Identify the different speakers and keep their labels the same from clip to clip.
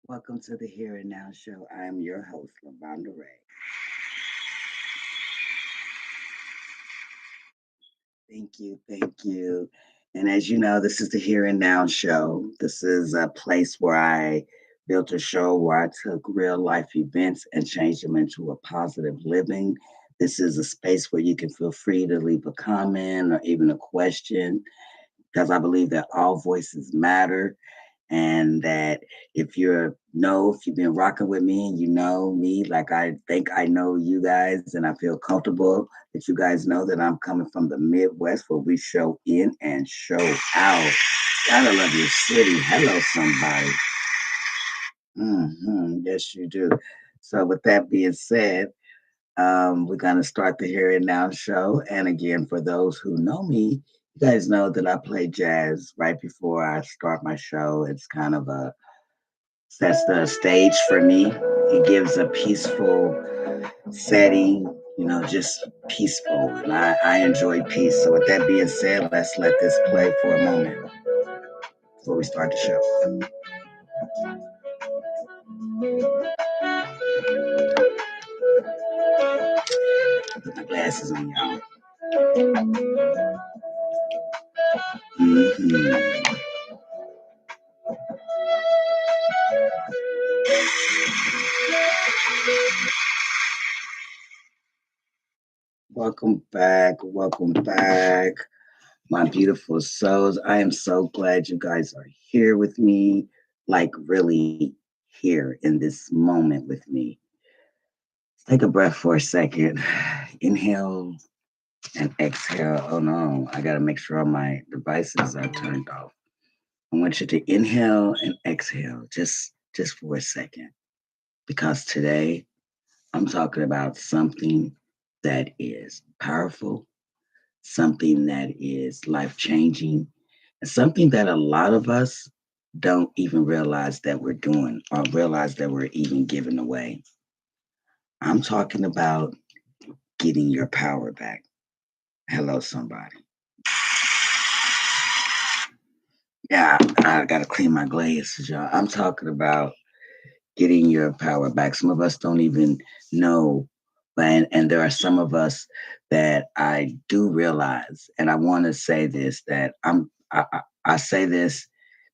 Speaker 1: Welcome to the Here and Now Show. I am your host, LaVonda Ray. Thank you, thank you. And as you know, this is the Here and Now Show. This is a place where I built a show where I took real life events and changed them into a positive living. This is a space where you can feel free to leave a comment or even a question because I believe that all voices matter and that if you've been rocking with me and you know me like I think I know you guys and I feel comfortable that you guys know that I'm coming from the Midwest where we show in and show out. Gotta love your city. Hello, somebody. Yes, you do. So with that being said, we're going to start the Here and Now show. And again, for those who know me, you guys know that I play jazz right before I start my show. It's kind of a sets the stage for me. It gives a peaceful setting, just peaceful. And I enjoy peace. So with that being said, let's let this play for a moment before we start the show. Put my glasses on, y'all. Mhm. Welcome back. Welcome back, my beautiful souls. I am so glad you guys are here with me, like really here in this moment with me. Take a breath for a second. Inhale and exhale. Oh no, I got to make sure all my devices are turned off. I want you to inhale and exhale just for a second because today I'm talking about something that is powerful, something that is life changing, and something that a lot of us don't even realize that we're doing or realize that we're even giving away. I'm talking about getting your power back. Hello, somebody. Yeah, I got to clean my glasses, y'all. I'm talking about getting your power back. Some of us don't even know, and there are some of us that I do realize, and I want to say this that I say this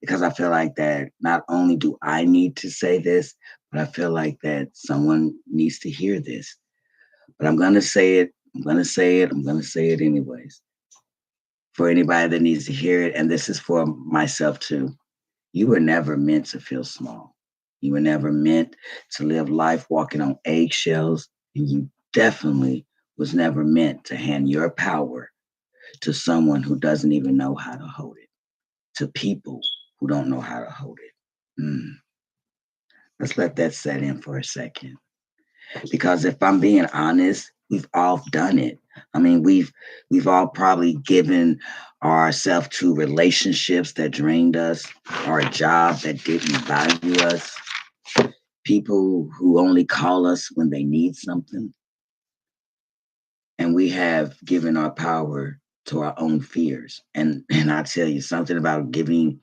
Speaker 1: because I feel like that not only do I need to say this, but I feel like that someone needs to hear this. But I'm gonna say it. I'm gonna say it. I'm gonna say it anyways. For anybody that needs to hear it, and this is for myself too. You were never meant to feel small. You were never meant to live life walking on eggshells, and you definitely was never meant to hand your power to someone who doesn't even know how to hold it, to people who don't know how to hold it. Let's let that set in for a second. Because if I'm being honest, we've all done it. I mean, we've all probably given ourselves to relationships that drained us, or a job that didn't value us, people who only call us when they need something, and we have given our power to our own fears. And I tell you something about giving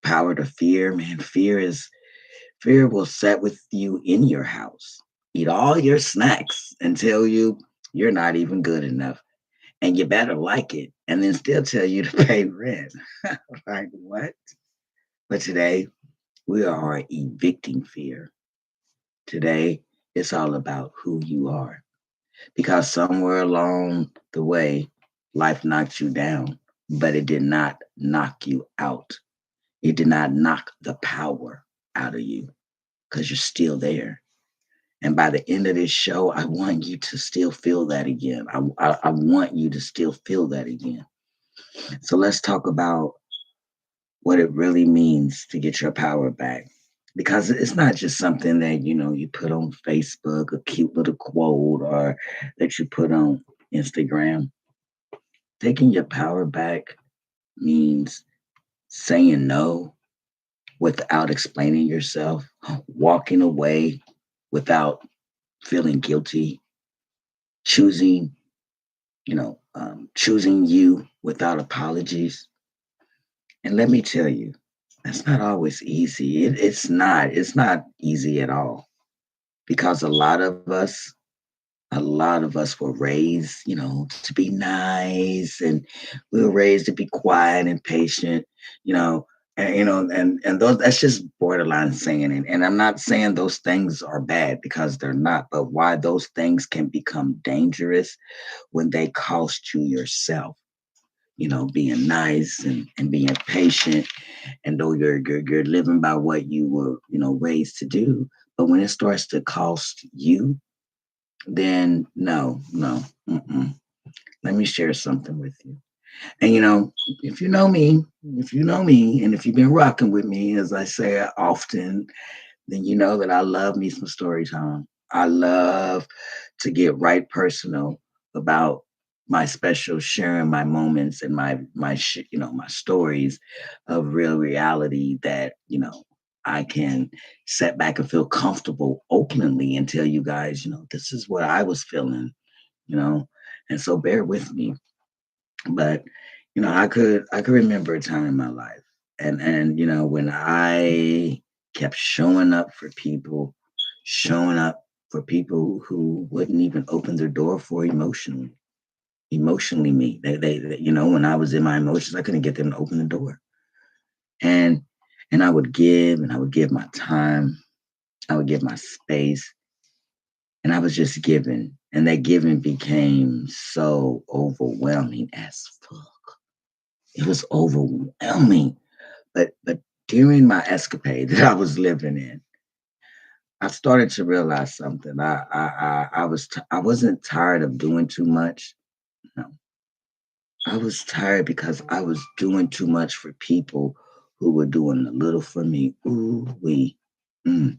Speaker 1: power to fear, man. Fear will set with you in your house, eat all your snacks, and tell you you're not even good enough. And you better like it. And then still tell you to pay rent. Like what? But today we are evicting fear. Today it's all about who you are. Because somewhere along the way, life knocked you down, but it did not knock you out. It did not knock the power out of you because you're still there. And by the end of this show, I want you to still feel that again. I want you to still feel that again. So let's talk about what it really means to get your power back. Because it's not just something that, you put on Facebook, a cute little quote, or that you put on Instagram. Taking your power back means saying no without explaining yourself, walking away without feeling guilty, choosing choosing you without apologies. And let me tell you, That's not always easy. It's not easy at all because a lot of us were raised, to be nice, and we were raised to be quiet and patient, you know, and those that's just borderline saying it. And I'm not saying those things are bad because they're not, but why those things can become dangerous when they cost you yourself. Being nice and being patient, and though you're living by what you were, raised to do, but when it starts to cost you, then no, no. Mm-mm. Let me share something with you. And if you know me, and if you've been rocking with me, as I say often, then you know that I love me some story time. I love to get right personal about my special sharing my moments and my stories of real reality that I can set back and feel comfortable openly and tell you guys, this is what I was feeling, you know, and so bear with me. But I could remember a time in my life, and when I kept showing up for people who wouldn't even open their door for emotionally me. When I was in my emotions, I couldn't get them to open the door. And and I would give my time, I would give my space, and I was just giving. And that giving became so overwhelming as fuck. It was overwhelming. But during my escapade that I was living in, I started to realize something. I wasn't tired of doing too much. No, I was tired because I was doing too much for people who were doing a little for me. Ooh wee. Mm.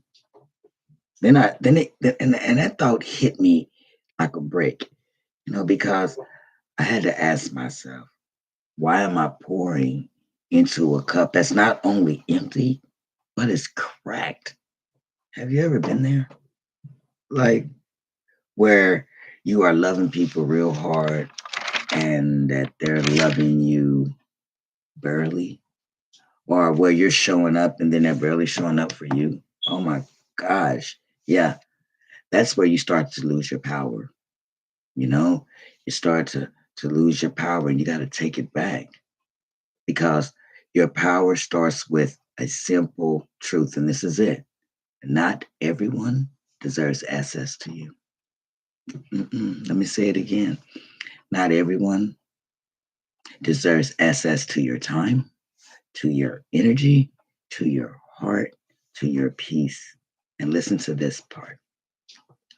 Speaker 1: And that thought hit me like a brick. Because I had to ask myself, why am I pouring into a cup that's not only empty but it's cracked? Have you ever been there? Like where you are loving people real hard and that they're loving you barely, or where you're showing up and then they're barely showing up for you. Oh my gosh. Yeah, that's where you start to lose your power. You know, you start to lose your power and you got to take it back because your power starts with a simple truth. And this is it: not everyone deserves access to you. Let me say it again. Not everyone deserves access to your time, to your energy, to your heart, to your peace. And listen to this part.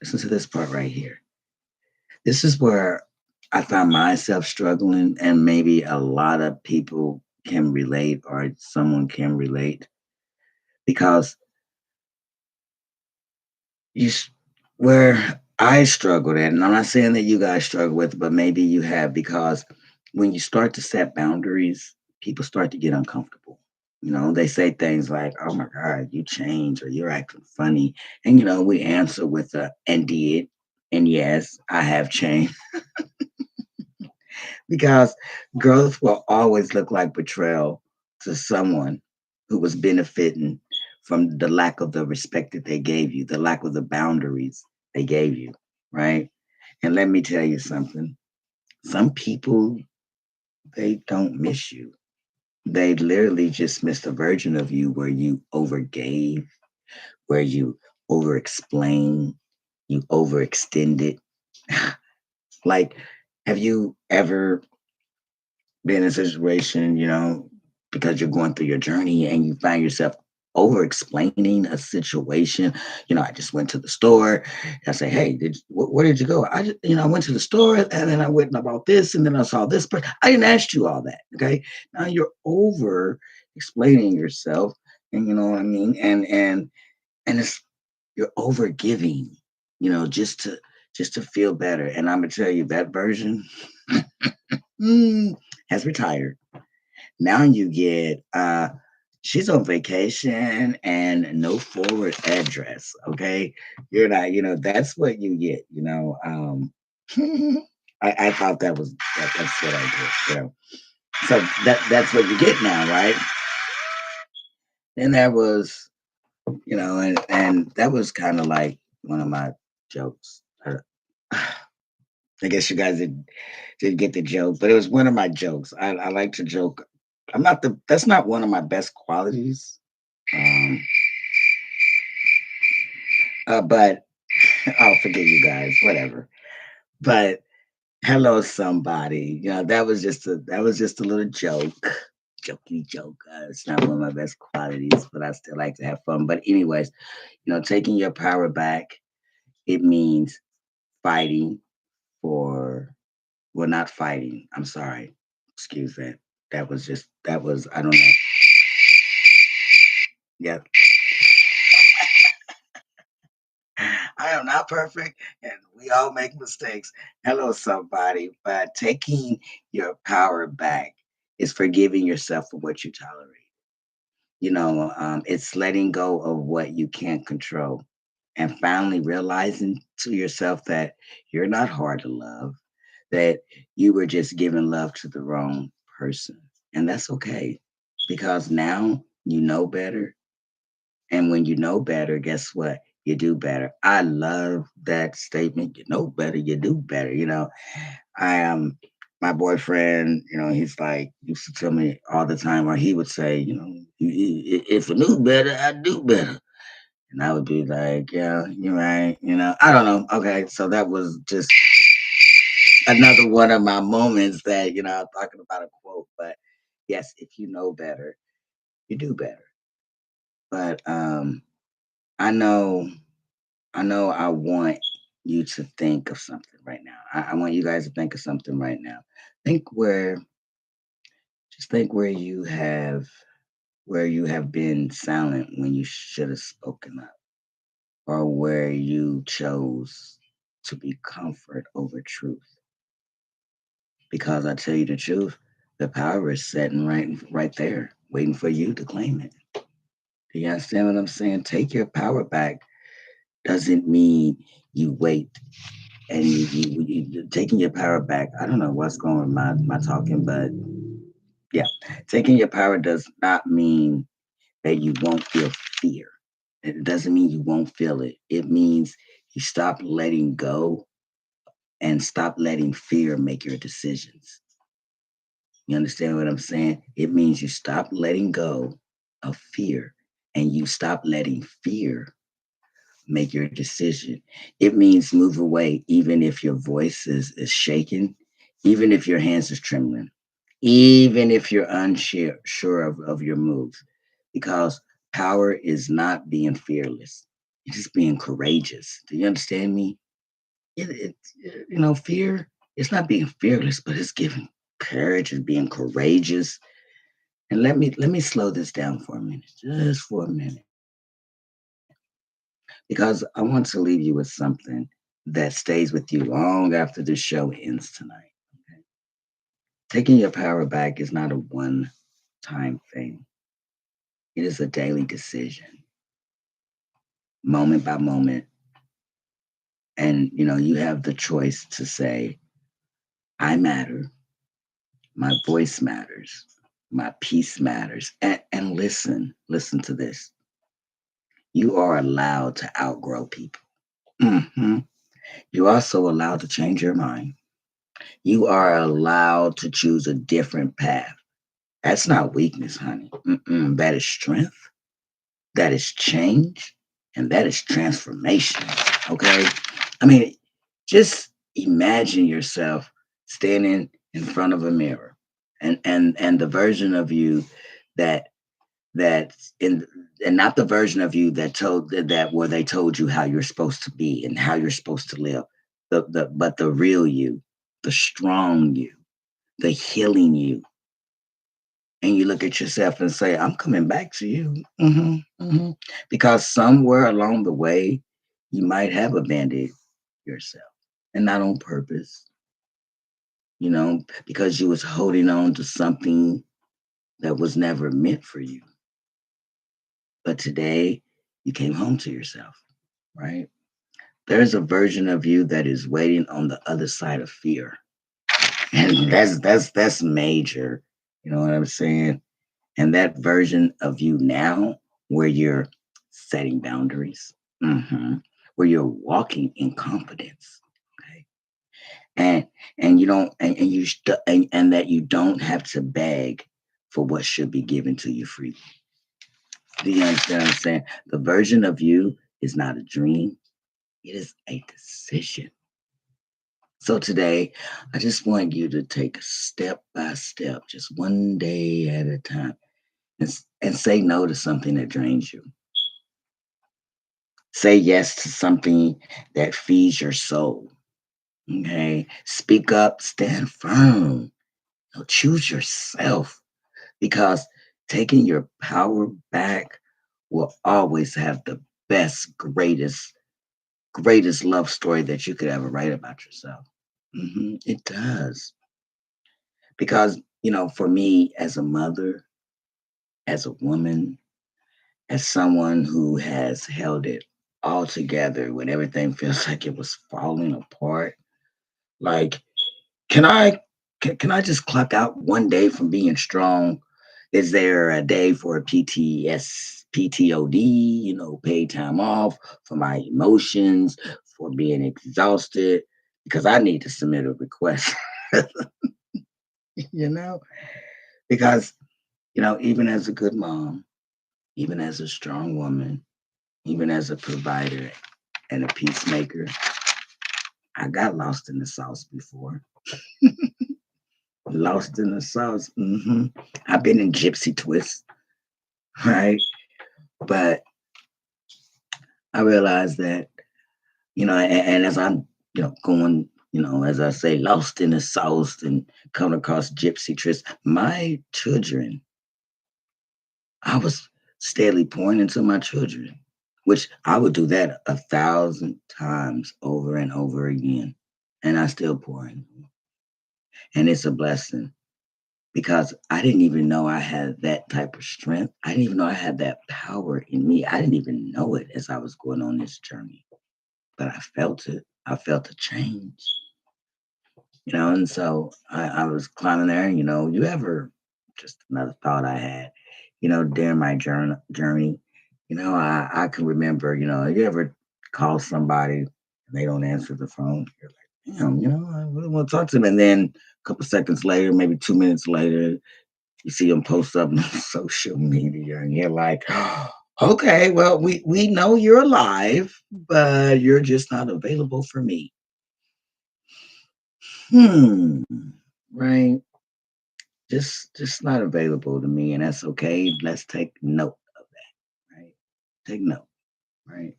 Speaker 1: Listen to this part right here. This is where I found myself struggling, and maybe a lot of people can relate, or someone can relate, because you s- where I struggled at, and I'm not saying that you guys struggle with, it, but maybe you have, because when you start to set boundaries, people start to get uncomfortable. They say things like, "Oh my God, you changed," or "You're acting funny," and we answer with a "and did," and yes, I have changed, because growth will always look like betrayal to someone who was benefiting from the lack of the respect that they gave you, the lack of the boundaries they gave you, right? And let me tell you something. Some people, they don't miss you. They literally just missed a version of you where you overgave, where you over explain, you overextended. Like, have you ever been in a situation, because you're going through your journey and you find yourself over explaining a situation? I just went to the store. I say, hey, where did you go? I went to the store and then I went and bought this and then I saw this. But I didn't ask you all that. Okay. Now you're over explaining yourself. And you know what I mean? And it's, you're over giving, just to feel better. And I'm going to tell you that version mm, has retired. Now you get she's on vacation and no forward address. Okay. You're not, that's what you get, I thought that's what I did. So that's what you get now, right? And that was, and that was kind of like one of my jokes. I guess you guys didn't get the joke, but it was one of my jokes. I like to joke. That's not one of my best qualities. Um, but I'll forgive you guys, whatever. But hello, somebody. That was just a little joke, jokey joke. It's not one of my best qualities, but I still like to have fun. But anyways, taking your power back, it means fighting for, well, not fighting. I'm sorry. Excuse that. That was I don't know. Yeah, I am not perfect, and we all make mistakes. Hello, somebody. But taking your power back is forgiving yourself for what you tolerate. It's letting go of what you can't control and finally realizing to yourself that you're not hard to love, that you were just giving love to the wrong person. And that's okay because now you know better. And when you know better, guess what? You do better. I love that statement. You know better, you do better. I am my boyfriend, he's like used to tell me all the time, or he would say, if I knew better, I'd do better. And I would be like, yeah, you're right. I don't know. Okay. So that was just another one of my moments that, I'm talking about a quote, but yes, if you know better, you do better. But I know I want you to think of something right now. I want you guys to think of something right now. Think where Just think where you have been silent when you should have spoken up, or where you chose to be comfort over truth. Because I tell you the truth, the power is sitting right there, waiting for you to claim it. Do you understand what I'm saying? Take your power back doesn't mean you wait and taking your power back. I don't know what's going on with my talking, but yeah, taking your power does not mean that you won't feel fear. It doesn't mean you won't feel it. It means you stop letting go and stop letting fear make your decisions. You understand what I'm saying? It means you stop letting go of fear and you stop letting fear make your decision. It means move away even if your voice is shaking, even if your hands is trembling, even if you're unsure sure of your moves. Because power is not being fearless. It's just being courageous. Do you understand me? Fear, it's not being fearless, but it's giving courage and being courageous. And let me slow this down for a minute, just for a minute, because I want to leave you with something that stays with you long after the show ends tonight. Okay? Taking your power back is not a one-time thing. It is a daily decision, moment by moment. And you have the choice to say, I matter, my voice matters, my peace matters. And listen to this. You are allowed to outgrow people. Mhm. You're also allowed to change your mind. You are allowed to choose a different path. That's not weakness, honey. Mm-mm. That is strength. That is change. And that is transformation. Okay. I mean, just imagine yourself standing in front of a mirror, and the version of you that that's in and not the version of you that where they told you how you're supposed to be and how you're supposed to live. But the real you, the strong you, the healing you. And you look at yourself and say, I'm coming back to you. Because somewhere along the way, you might have abandoned yourself, and not on purpose, because you was holding on to something that was never meant for you. But today, you came home to yourself, right? There's a version of you that is waiting on the other side of fear. And that's major. You know what I'm saying? And that version of you now where you're setting boundaries, hmm where you're walking in confidence. Okay. And you don't and that you don't have to beg for what should be given to you freely. Do you understand what I'm saying? The version of you is not a dream, it is a decision. So today, I just want you to take step by step, just one day at a time, and say no to something that drains you. Say yes to something that feeds your soul. Okay. Speak up, stand firm. Choose yourself because taking your power back will always have the best, greatest love story that you could ever write about yourself. It does. Because, for me as a mother, as a woman, as someone who has held it all together when everything feels like it was falling apart, like, can I can I just clock out one day from being strong? Is there a day for a PTOD, paid time off for my emotions, for being exhausted? Because I need to submit a request, you know? Because, even as a good mom, even as a strong woman, even as a provider and a peacemaker, I got lost in the sauce before. Lost in the sauce. I've been in gypsy twists, right? But I realized that, and as I'm, going, as I say, lost in the sauce and coming across gypsy twists, my children, I was steadily pouring into my children, which I would do that 1,000 times over and over again. And I still pour in. And it's a blessing because I didn't even know I had that type of strength. I didn't even know I had that power in me. I didn't even know it as I was going on this journey, but I felt it. I felt a change, and so I was climbing there. You ever, just another thought I had, during my journey, I can remember, you ever call somebody and they don't answer the phone? You're like, damn, I really want to talk to them. And then a couple seconds later, maybe 2 minutes later, you see them post up on social media, and you're like, okay, well, we know you're alive, but you're just not available for me. Hmm. Right. Just not available to me, and that's okay. Let's take note of that. Right. Take note. Right.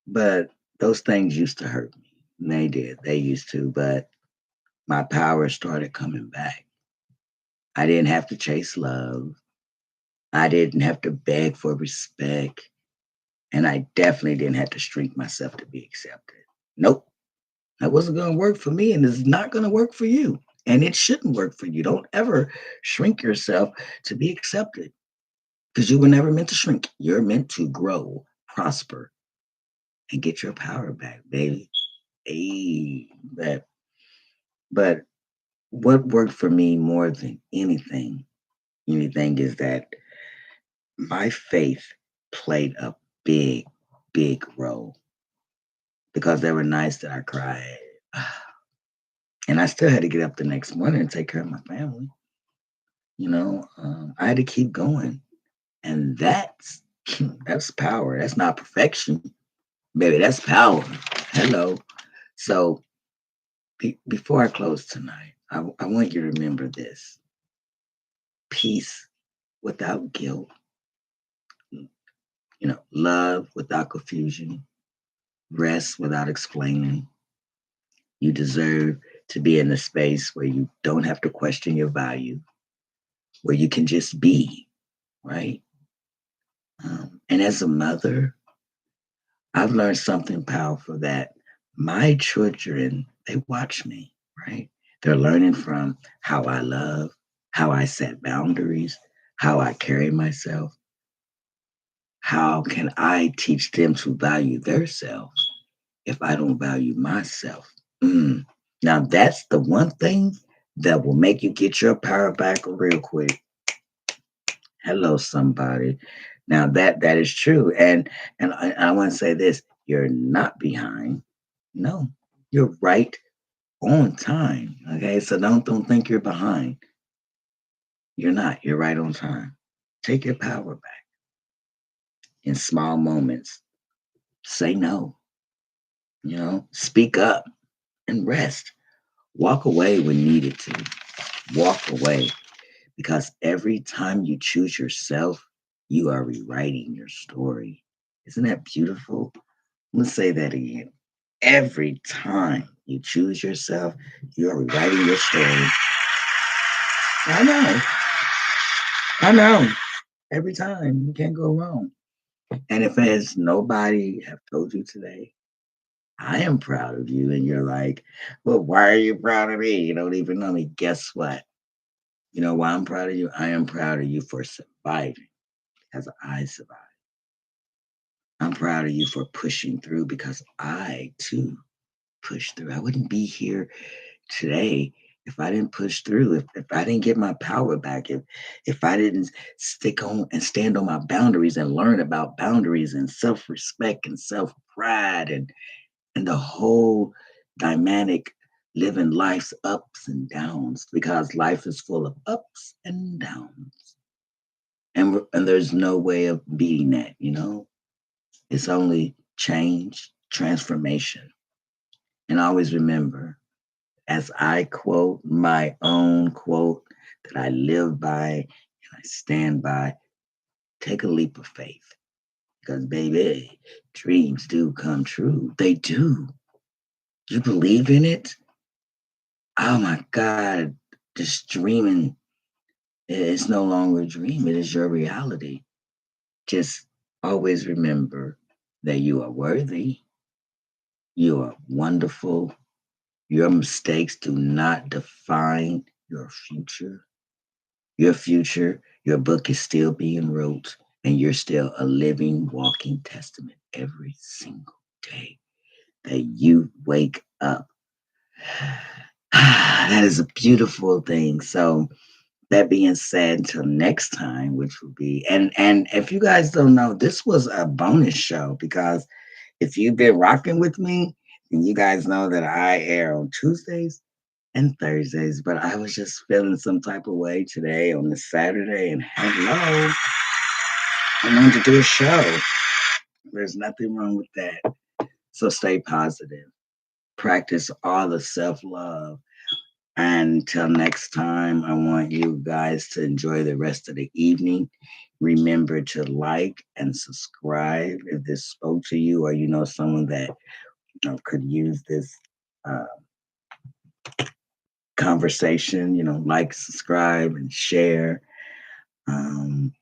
Speaker 1: But those things used to hurt me. They did. They used to, but my power started coming back. I didn't have to chase love. I didn't have to beg for respect. And I definitely didn't have to shrink myself to be accepted. Nope. That wasn't going to work for me, and it's not going to work for you. And it shouldn't work for you. Don't ever shrink yourself to be accepted because you were never meant to shrink. You're meant to grow, prosper, and get your power back, baby. Hey, but what worked for me more than anything is that my faith played a big, big role because there were nights that I cried. And I still had to get up the next morning and take care of my family. I had to keep going, and that's power. That's not perfection, baby. That's power. Hello. So before I close tonight, I want you to remember this: peace without guilt, love without confusion, rest without explaining. You deserve to be in a space where you don't have to question your value, where you can just be, right? And as a mother, I've learned something powerful that my children, they watch me, right? They're learning from how I love, how I set boundaries, how I carry myself. How can I teach them to value themselves if I don't value myself? Mm. Now, that's the one thing that will make you get your power back real quick. Hello, somebody. Now that is true, and I want to say this: you're not behind. No, you're right on time. Okay, so don't think you're behind. You're not. You're right on time. Take your power back in small moments. Say no. Speak up and rest. Walk away when needed to. Walk away because every time you choose yourself, you are rewriting your story. Isn't that beautiful? Let's say that again. Every time you choose yourself, you are rewriting your story. I know. I know. Every time. You can't go wrong. And if as nobody have told you today, I am proud of you. And you're like, well, why are you proud of me? You don't even know me. Guess what? You know why I'm proud of you? I am proud of you for surviving because I survived. I'm proud of you for pushing through because I too pushed through. I wouldn't be here today if I didn't push through, if I didn't get my power back, if I didn't stick on and stand on my boundaries and learn about boundaries and self-respect and self-pride and the whole dynamic living life's ups and downs because life is full of ups and downs. And there's no way of beating that. It's only change, transformation. And always remember, as I quote my own quote that I live by and I stand by, take a leap of faith. Because, baby, dreams do come true. They do. You believe in it? Oh my God. This dreaming is no longer a dream, it is your reality. Just always remember that you are worthy, you are wonderful. Your mistakes do not define your future. Your future, your book is still being wrote, and you're still a living, walking testament every single day that you wake up. That is a beautiful thing. So, that being said, until next time, which will be and if you guys don't know, this was a bonus show because if you've been rocking with me, then you guys know that I air on Tuesdays and Thursdays. But I was just feeling some type of way today on this Saturday, and hello, I wanted to do a show. There's nothing wrong with that. So stay positive. Practice all the self love. Until next time, I want you guys to enjoy the rest of the evening. Remember to like and subscribe if this spoke to you or you know someone that could use this uh, conversation. Like, subscribe, and share. Um,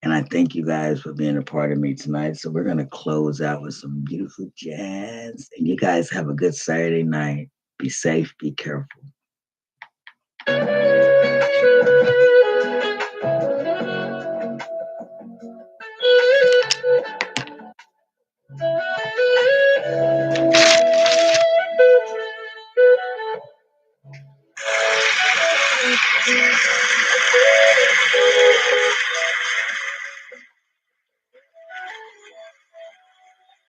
Speaker 1: and I thank you guys for being a part of me tonight. So we're going to close out with some beautiful jazz. And you guys have a good Saturday night. Be safe, be careful.